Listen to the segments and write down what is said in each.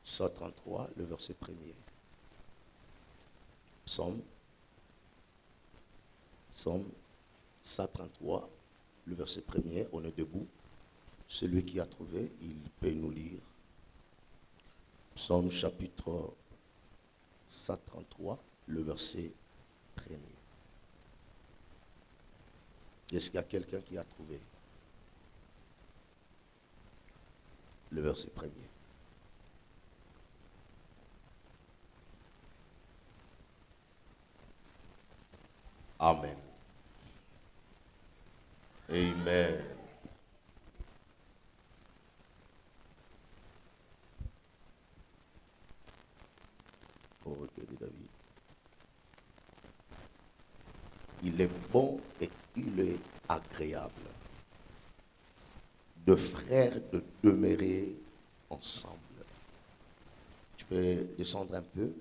133, le verset 1er. Psaume 133, le verset 1er. On est debout. Celui qui a trouvé, il peut nous lire. Psaume chapitre 133, le verset 1er. Est-ce qu'il y a quelqu'un qui a trouvé le verset 1er? Amen. Amen. Pauvreté de David. Il est bon et il est agréable de frères de demeurer ensemble. Tu peux descendre un peu.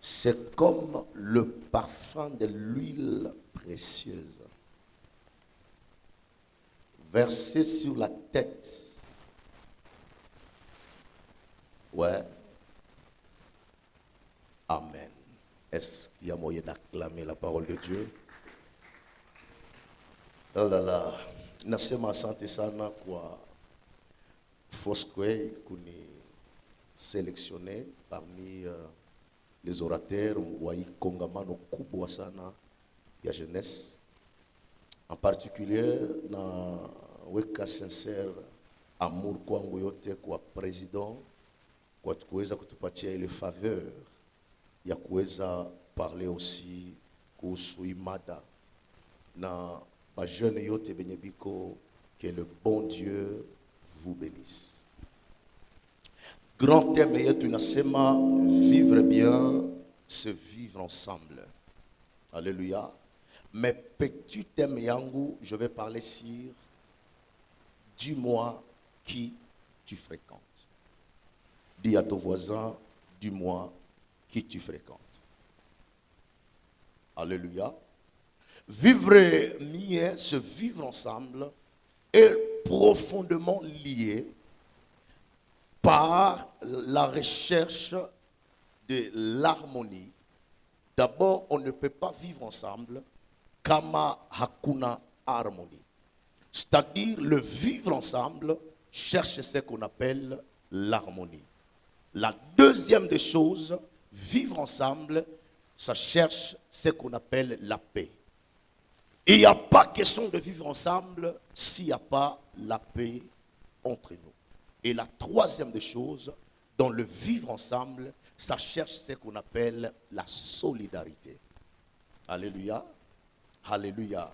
C'est comme le parfum de l'huile précieuse versée sur la tête. Ouais. Amen. Est-ce qu'il y a moyen d'acclamer la parole de Dieu? Oh là là. Nasema asante sana kwa Foursquare kuni sélectionné parmi les orateurs wa kongamano kubwa sana ya jeunesse, en particulier na weka sincere amour kwangu yote kwa president kwa kuweza kutupatia ile faveur ya kuweza parler aussi kuhusu imada na ba jeune yote benye biko. Que le bon Dieu vous bénisse. Grand thème yetu inasema vivre bien, se vivre ensemble. Alléluia. Mais petit thème yangu, je vais parler sur dis-moi qui tu fréquentes. Dis à ton voisin, dis-moi qui tu fréquentes. Alléluia. Vivre mieux, se vivre ensemble est profondément lié par la recherche de l'harmonie. D'abord, on ne peut pas vivre ensemble kama hakuna harmonie. C'est-à-dire, le vivre ensemble cherche ce qu'on appelle l'harmonie. La deuxième des choses, vivre ensemble, ça cherche ce qu'on appelle la paix. Il n'y a pas question de vivre ensemble s'il n'y a pas la paix entre nous. Et la troisième des choses, dans le vivre ensemble, ça cherche ce qu'on appelle la solidarité. Alléluia. Alléluia.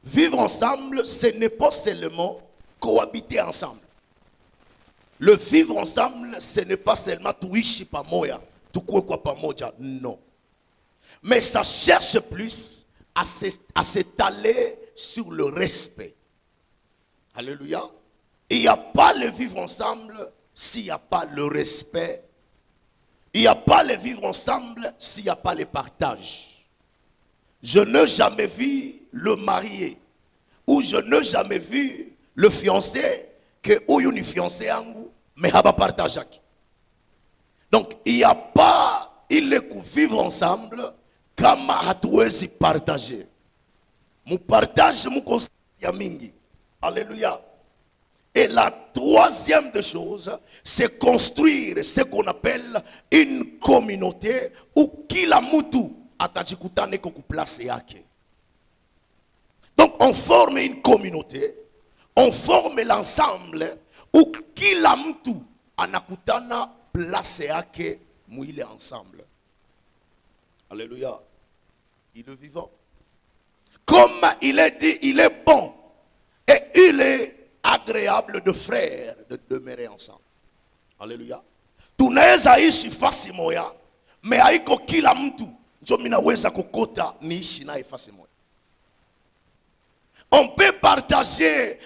Vivre ensemble, ce n'est pas seulement cohabiter ensemble. Le vivre ensemble, ce n'est pas seulement tuishi pamoja, tukue kwa pamoja, non. Mais ça cherche plus à s'étaler sur le respect. Alléluia. Il n'y a pas le vivre ensemble s'il n'y a pas le respect. Il n'y a pas le vivre ensemble s'il n'y a pas le partage. Je n'ai jamais vu le marié ou je n'ai jamais vu le fiancé que ou une fiancée angu mais haba partage. Donc il n'y a pas il est que vivre ensemble comme hatuwezi partager. Mu partage mu konsia mingi. Alléluia. Et la troisième des choses, c'est construire ce qu'on appelle une communauté où kila mutu atajikutane ko place yake. Donc on forme une communauté, on forme l'ensemble où kila mutu anakutana place yake muile ensemble. Alléluia. Il est vivant. Comme il est dit, il est bon et il est agréable de frères de demeurer ensemble. Alléluia. Tunaweza ishi fasi moya, mais haiko kila mtu ndio minaweza kukota niishi naye fasi moya. On peut partager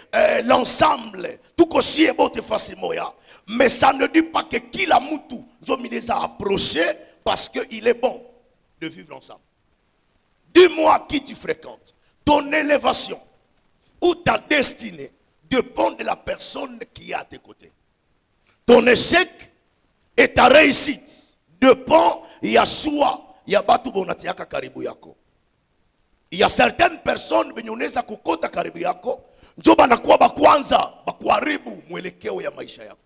l'ensemble, tuko shie bote fasi moya, mais ça ne dit pas que kila mtu ndio minaweza approcher parce que il est bon de vivre ensemble. Dis-moi qui tu fréquentes, ton élévation ou ta destinée dépend de la personne qui est à tes côtés. Ton échec et ta réussite dépend ya choix ya batu bonatiaka karibu yako. Il y a certaines personnes venye unaweza kukota karibu yako njo banakuwa bakwanza bakuharibu mwelekeo ya maisha yako.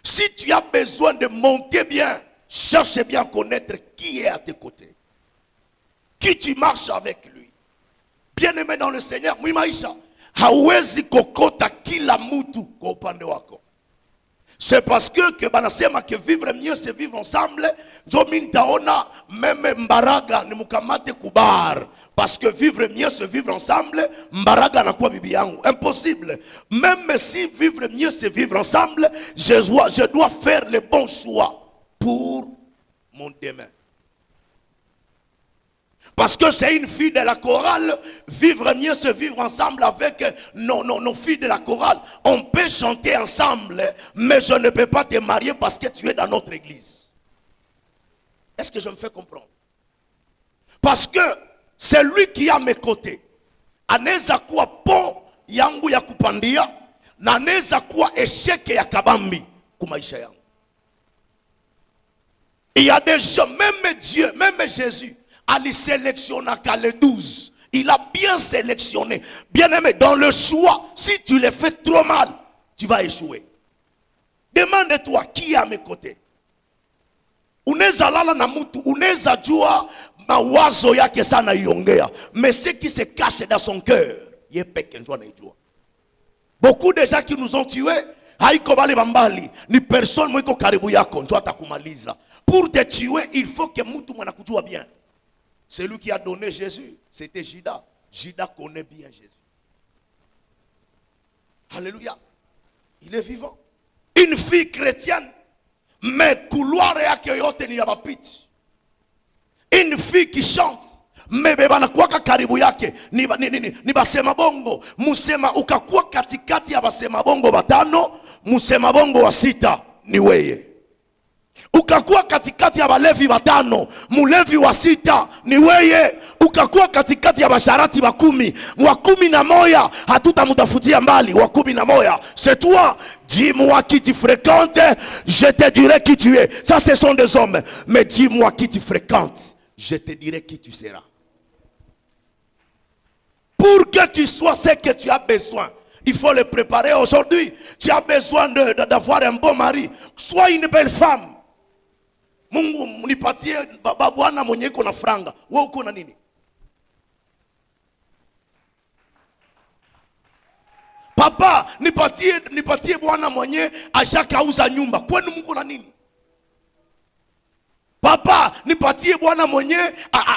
Si tu as besoin de monter bien, cherche bien à connaître qui est à tes côtés, qui tu marches avec lui. Bien-aimé dans le Seigneur, mwimaisha hawezi kokota kila mtu kwa upande wako. C'est parce que banasema que vivre mieux c'est vivre ensemble. Njo mintaona meme mbaraga ni mukamate kubar. Parce que vivre mieux c'est vivre ensemble. Mbaraga na kwa bibi yangu. Impossible. Même si vivre mieux c'est vivre ensemble, je dois faire le bon choix pour mon demain. Parce que c'est une fille de la chorale, vivre mieux c'est vivre ensemble avec nos filles de la chorale. On peut chanter ensemble, mais je ne peux pas te marier parce que tu es dans notre église. Est-ce que je me fais comprendre? Parce que c'est lui qui est à mes côtés. Aneza kuwa pont yangu ya kupandia, na aneza kuwa échec ya kabambi kumaisha yangu. Il y a des gens, même Dieu, même Jésus, Ali sélectionne qu'à les 12. Il a bien sélectionné. Bien aimé, dans le choix, si tu le fais trop mal, tu vas échouer. Demande-toi qui est à mes côtés. Uneza lala na mutu, uneza jua mawazo yake sana iongea. Mais ce qui se cache dans son cœur, ye peke njua na ijua. Beaucoup de gens qui nous ont tués, haiko bale bambali, ni personne mwiko karibu yako, njua atakumaliza. Pour te tuer, il faut que mutu mwana kujua bien. Celui qui a donné Jésus, c'était Judas. Judas connaît bien Jésus. Alléluia. Il est vivant. Une fille chrétienne, mais couloir et accueillote ni yabapit. Une fille qui chante, mais bebana kwaka karibu yake ni basema bongo. Musema ukakuwa katikati ya basema bongo batano, musema bongo wa sita ni weye. Ukakuwa katikati ya balevi batano, mulevi wa sita ni weye. Ukakuwa katikati ya basharati bakumi, wa 11 hatutamutafutia mbali, wa 11 c'est toi. Dis-moi qui tu fréquentes, je te dirai qui tu es. Ça ce sont des hommes. Mais dis-moi qui tu fréquentes, je te dirai qui tu seras. Pour que tu sois ce que tu as besoin, il faut le préparer aujourd'hui. Tu as besoin d'avoir un bon mari. Sois une belle femme. Mungu nipatie bwana mwenye iko na franga. Wewe uko na nini? Papa nipatie bwana mwenye ashakauza nyumba. Kwani Mungu na nini? Papa nipatie bwana mwenye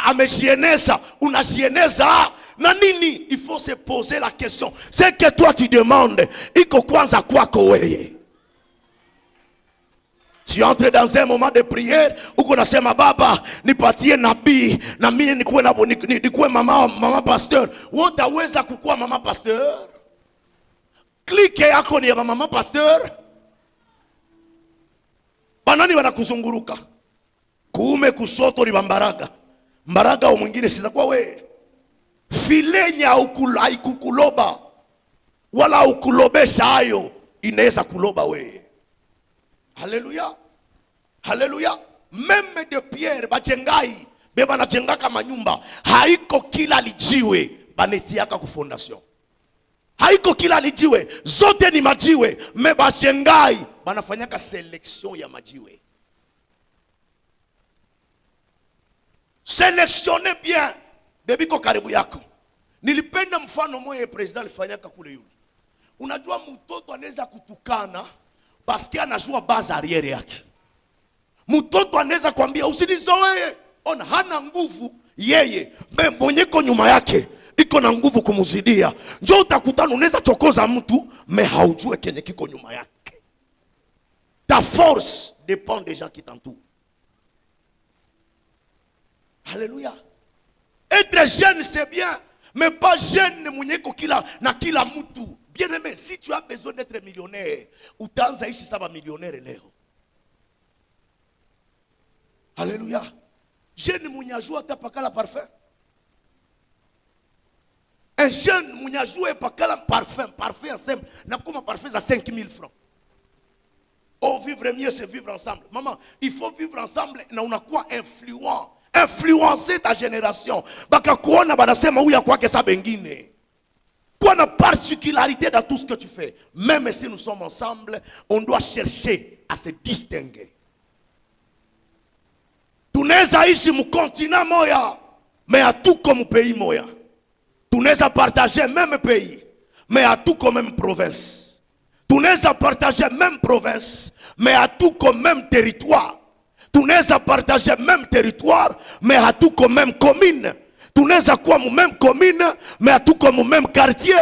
amejieneza. Unajieneza na nini? Il faut se poser la question. C'est que toi tu demandes, iko kwanza kwako wewe. Tu entres dans un moment de prière, uko nasema baba, nipatie nabii, na mimi nikuwe mama pasteur. Wewe utaweza kukuwa mama pasteur? Klike yako ni ya mama pasteur. Banani wanakuzunguruka. Kuume kushoto ni mbaraga. Mbaraga au mwingine sitakuwa wewe. Filenya haikukuloba wala ukulobesha hayo, inaweza kuloba wewe. Alléluia. Alléluia. Même de Pierre bajengai beba na jenga kama nyumba, haiko kila lijiwe banetiaka ku fondation. Haiko kila lijiwe, zote ni majiwe, me bajengai banafanyaka selection ya majiwe. Sélectionnez bien bebiko karibu yako. Nilipenda mfano moja president alifanyaka kule yule. Unajua mtoto anaweza kutukana parce que anajua base arrière yake. Mtoto anaweza kuambia usinizoee, ona hana nguvu yeye, mwenyeko nyuma yake iko na nguvu kumuzidia. Njoo utakutana unaweza chokoza mtu mais haujue kenye kiko nyuma yake. Ta force dépend des gens qui t'entourent. Alléluia. Être jeune c'est bien, mais pas jeune mwenyeko kila mtu. Bien aimé, si tu as besoin d'être millionnaire, utaanza ishi saba millionnaire leo. Alléluia. Jeune mwenyajua tapakala parfum. Un jeune, il a joué par quel parfum ensemble. N'a comme parfum à 5 000 francs. Oh, vivre mieux, c'est vivre ensemble. Maman, il faut vivre ensemble. On a quoi influent? Influencer ta génération. Baka kuona banasema uya kwa kesa bengine. Quoi la particularité dans tout ce que tu fais. Même si nous sommes ensemble, on doit chercher à se distinguer. Tunaweza ishi mu continent moya, mais à tout comme pays moya. Tunaweza partager même pays, mais à tout comme même province. Tunaweza partager même province, mais à tout comme même territoire. Tunaweza partager même territoire, mais à tout comme même commune. Tunaweza kuwa mu même commune, mais à tout comme mu même quartier.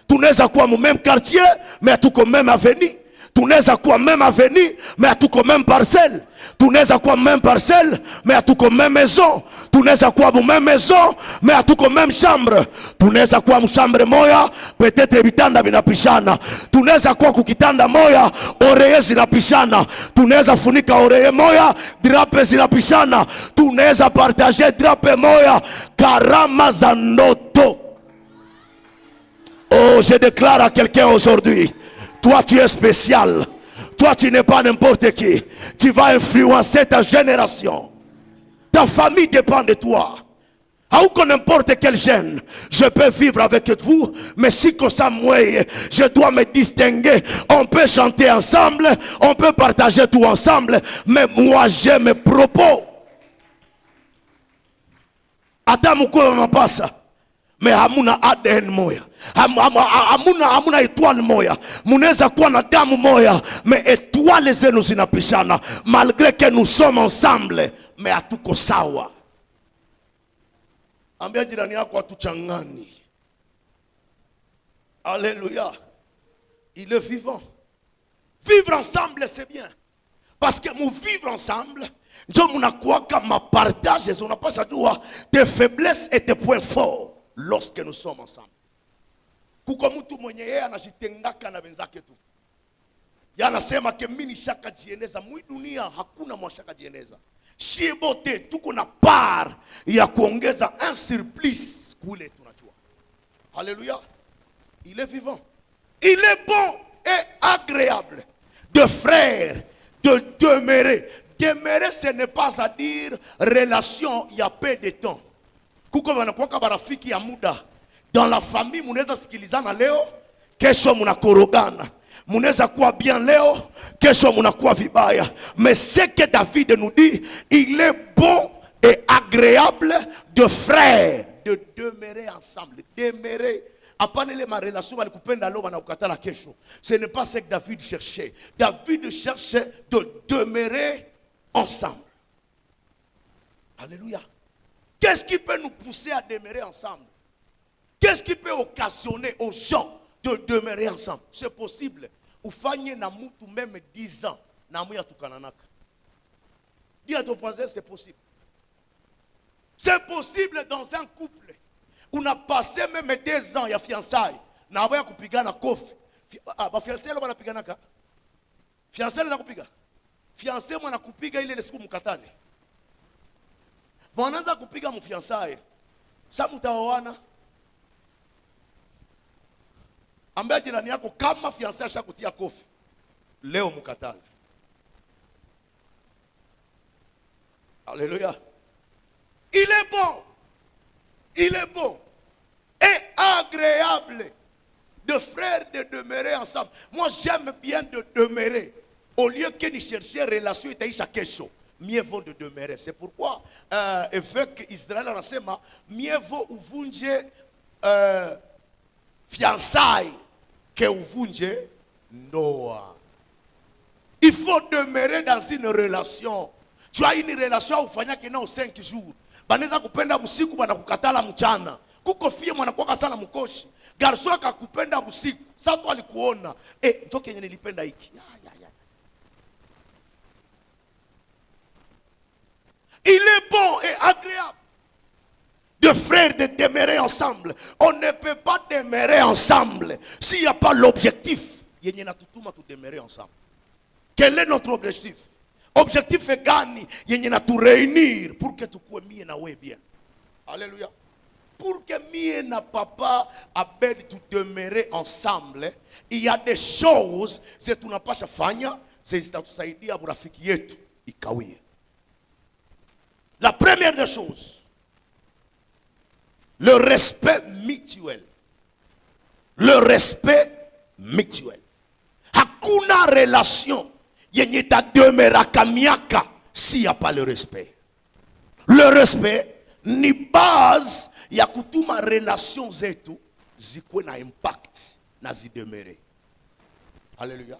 Tunaweza kuwa mu même quartier, mais à tout comme même avenue. Tunaweza kuwa même avenue, mais à tout comme même parcelle. Tunaweza kuwa même parcelle, mais à tout comme même maison. Tunaweza kuwa mu même maison, mais à tout comme même chambre. Tunaweza kuwa mu chambre moya, peut-être vitanda vinapishana. Tunaweza kuwa kukitanda moya, oreille zinapishana. Tunaweza funika oreille moya, drape zinapishana. Tunaweza partager drape moya, karama za ndoto. Oh, je déclare à quelqu'un aujourd'hui, toi tu es spécial. Toi tu n'es pas n'importe qui. Tu vas influencer ta génération. Ta famille dépend de toi. Ou n'importe quel jeune, je peux vivre avec vous, mais si comme ça moi, je dois me distinguer. On peut chanter ensemble, on peut partager tout ensemble, mais moi j'ai mes propos. Adamu kwa mapasa. Mais hamuna ADN moya, hamuna étoile moya. Muneza kuwa na damu moya, mais étoile zenu zinapishana. Malgré que nous sommes ensemble, mais hatuko sawa. Ambia jirani yako hatuchangani. Alléluia. Il est vivant. Vivre ensemble c'est bien. Parce que nous vivre ensemble, Dieu muna kuwaka ma partage, on n'a pas ça doit tes faiblesses et tes points forts. Lorsque nous sommes ensemble. Kuko mtu mwenye yeye anajitengaka na wenzake tu. Yanasema ke mimi nishaka jieneza mwi dunia hakuna mwashaka jieneza. Shiebote tuko na part ya kuongeza un surplus kule tunajua. Alléluia. Il est vivant. Il est bon et agréable de frères de demeurer. Demeurer ce n'est pas à dire relation il y a peu de temps. Kuko wanakuwaka barafiki ya muda. Dans la famille munaweza sikilizana leo, kesho munakorogana. Munaweza kuwa bien leo, kesho munakuwa vibaya. Mais ce que David nous dit, il est bon et agréable de frères de demeurer ensemble. Demeurer. Apanele ma relation walikupenda leo wanakukatala kesho. Ce n'est pas ce que David cherchait. David cherchait de demeurer ensemble. Alléluia. Qu'est-ce qui peut nous pousser à demeurer ensemble? Qu'est-ce qui peut occasionner aux gens de demeurer ensemble? C'est possible. Ufanye na mutu même 10 ans. Na muya tukananaka. Dis à ton voisin, c'est possible. C'est possible dans un couple. On a passé même 2 ans, il y a fiançailles. Na muya kupigana kofi. Ba fiancé lo bana pigana ka? Fiancé lo na kupiga? Fiancé mwana kupiga ile siku mkatane. Mwananza kupiga mfiansaye. Sasa mtaoana. Ambia jirani yako kama fiansaye ashakutia kofi. Leo mkatane. Alléluia. Il est bon. Il est bon et agréable de frères de demeurer ensemble. Moi j'aime bien de demeurer. Au lieu que de chercher relation itaisha kesho. Mieux vaut de demeurer. C'est pourquoi avec Israël anasema mieux vaut uvunje fiançailles que uvunje ndoa. Il faut demeurer dans une relation. Tu as une relation ufanyake nao 5 jours. Banaweza kupenda usiku bana kukatala mchana. Kuko fie mwanakuwa sana mkoshi. Garso akakupenda usiku. Sasa tu alikuona. Njoke yenye nilipenda hiki. Il est bon et agréable de frères de demeurer ensemble. On ne peut pas demeurer ensemble s'il n'y a pas l'objectif. Yenye na tutuma tu demeurer ensemble. Quel est notre objectif? Objectif est gagner, yenye na tout réunir pour que tu puisses mieux na bien. Alléluia. pour que mie na papa Abed tu demeurer ensemble, il y a des choses c'est tunapasha fanya, c'est zitatusaidia burafiki yetu ikawie. La première des choses, le respect mutuel. Le respect mutuel. Hakuna relation yenye ta demeuraka miaka s'il n'y a pas le respect. Le respect ni base ya kutuma relation zetu zikuwe na impact na zidemere. Alléluia.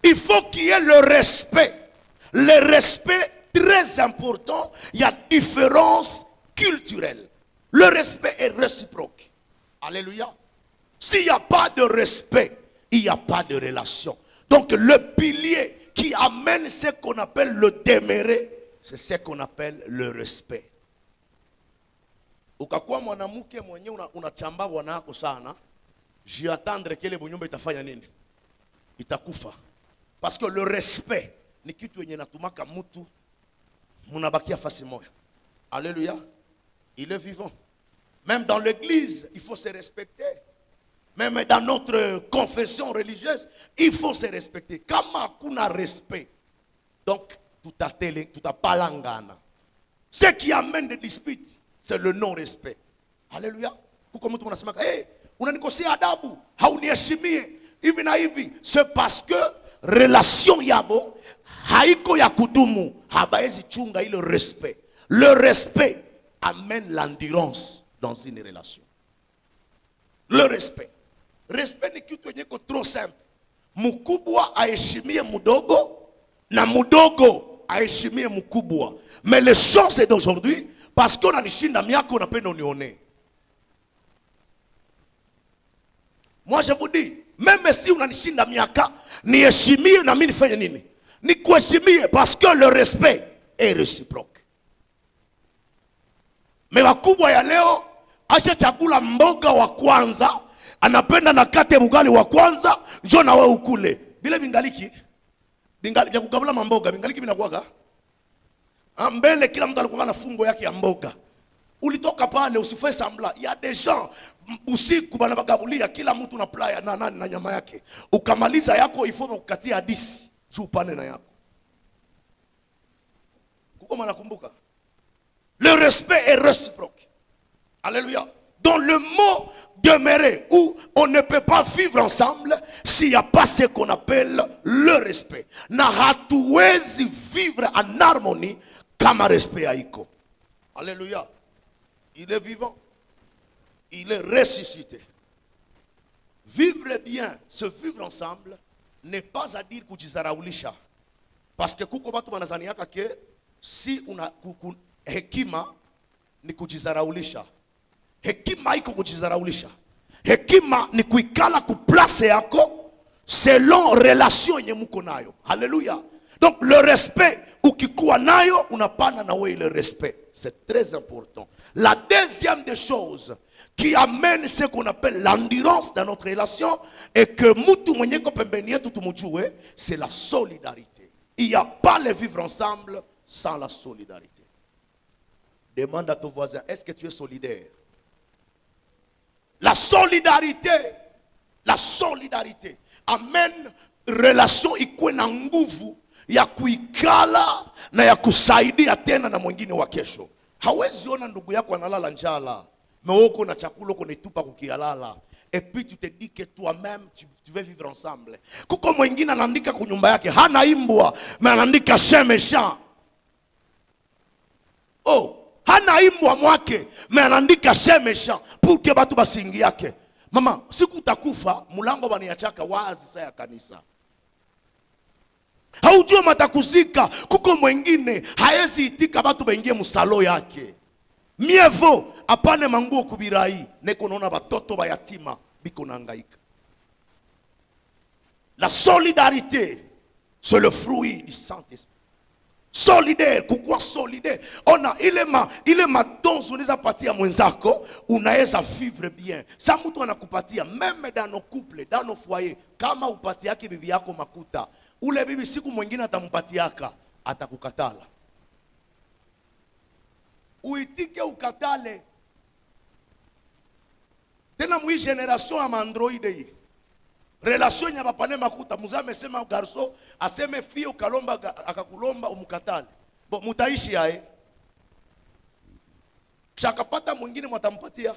Il faut qu'il y ait le respect. Le respect très important, il y a différence culturelle. Le respect est réciproque. Alléluia. S'il n'y a pas de respect, il n'y a pas de relation. Donc le pilier qui amène ce qu'on appelle le demeurer, c'est ce qu'on appelle le respect. Ukakuwa mwanamke mwenye unachamba bwana yako sana, jiatendre kile bunyumba itafanya nini? Itakufa. Parce que le respect ni kitu yenye natumaka mtu munabakia fasi moja. Alléluia. Il est vivant. Même dans l'église, il faut se respecter. Même dans notre confession religieuse, il faut se respecter. Kama kuna respect, donc tout a palangana. Ce qui amène des disputes, c'est le non-respect. Alléluia. Kuko mtu mnasema, unanikosea adabu, hauniheshimie, hivi na hivi. C'est parce que relation yabo haiko ya kudumu, habaezi chunga ile respect. Le respect amène l'endurance dans une relation. Le respect. Respect ni kitu yenye ko trop simple. Mkubwa aheshimie mdogo na mdogo aheshimie mkubwa. Mais les choses d'aujourd'hui, parce qu'on a nishinda miaka unapenda unione. Moi je vous dis, même si unanishinda miaka, niheshimie na mimi nifanye nini? Nikuheshimie parce que le respect est réciproque. Mais wakubwa ya leo acha chakula mboga wa kwanza, anapenda na kate bugali wa kwanza, njoo na wewe ukule. Bile bingaliki ya kugabula mamboga, bingaliki binakuwaga mbele, kila mtu alikuwa na fungo yake ya mboga. Ulitoka pale usifanye sambla. Il y a des gens usiku bana bagabulia kila mtu na playa na nyama yake. Ukamaliza yako ifo kukatia hadisi juu pane na yako. Kuko mnakumbuka? Le respect est réciproque. Alléluia. Dans le mot demeurer, où on ne peut pas vivre ensemble s'il n'y a pas ce qu'on appelle le respect. Na hatuwezi vivre en harmonie kama respect haiko. Alléluia. Il est vivant. Il est ressuscité. Vivre bien, se vivre ensemble, n'est pas à dire kujizaraulisha. Parce que kuko batu banazaniaka ke si una hekima ni kujizaraulisha. Hekima iko kujizaraulisha. Hekima ni kuikala kuplace yako selon relation yenye muko nayo. Alléluia. Donc le respect ukikuwa nayo unapana na wewe le respect. C'est très important. La deuxième des choses qui amène ce qu'on appelle l'endurance dans notre relation et que mutu mwenye ko pembeni yetu tumujue, c'est la solidarité. Il n'y a pas le vivre ensemble sans la solidarité. Demande à ton voisin, est-ce que tu es solidaire? La solidarité amène relation ikuwe na nguvu ya kuikala na ya kusaidia tena na mwingine wa kesho. Hawezi ona ndugu yako analala njala, meoko na chakula uko netupa kukialala, et puis tu te dis que toi-même tu veux vivre ensemble. Kuko mwingine anaandika kwa nyumba yake hana imbwa, mais anaandika chien méchant. Hana imbwa mwake, mais anaandika chien méchant pour que batu basingi yake. Mama, siku utakufa, mulango baniachaka wazi saa ya kanisa. Haujua matakuzika. Kuko mwingine haezi itika batu bengie musalo yake. Mievo apane manguo kubirai, neko naona batoto bayatima biko nangaika. La solidarité, c'est le fruit du Saint-Esprit. Solidaire, kukua solidaire. Ona ile madonzo unaweza patia mwenzako, unaweza vivre bien. Sa mtu anakupatia même dans nos couples, dans nos foyers, kama upatia yake bibi yako makuta, ule bibi siku mwingine atampatiaka, atakukatala. Uitike ukatale. Tena mwi generation ya android hii. Relation ya bapane makuta, mzee amesema garso, aseme fie ukalomba akakulomba umkatale. Bo mutaishi yae. Chakapata mwingine mtampatia.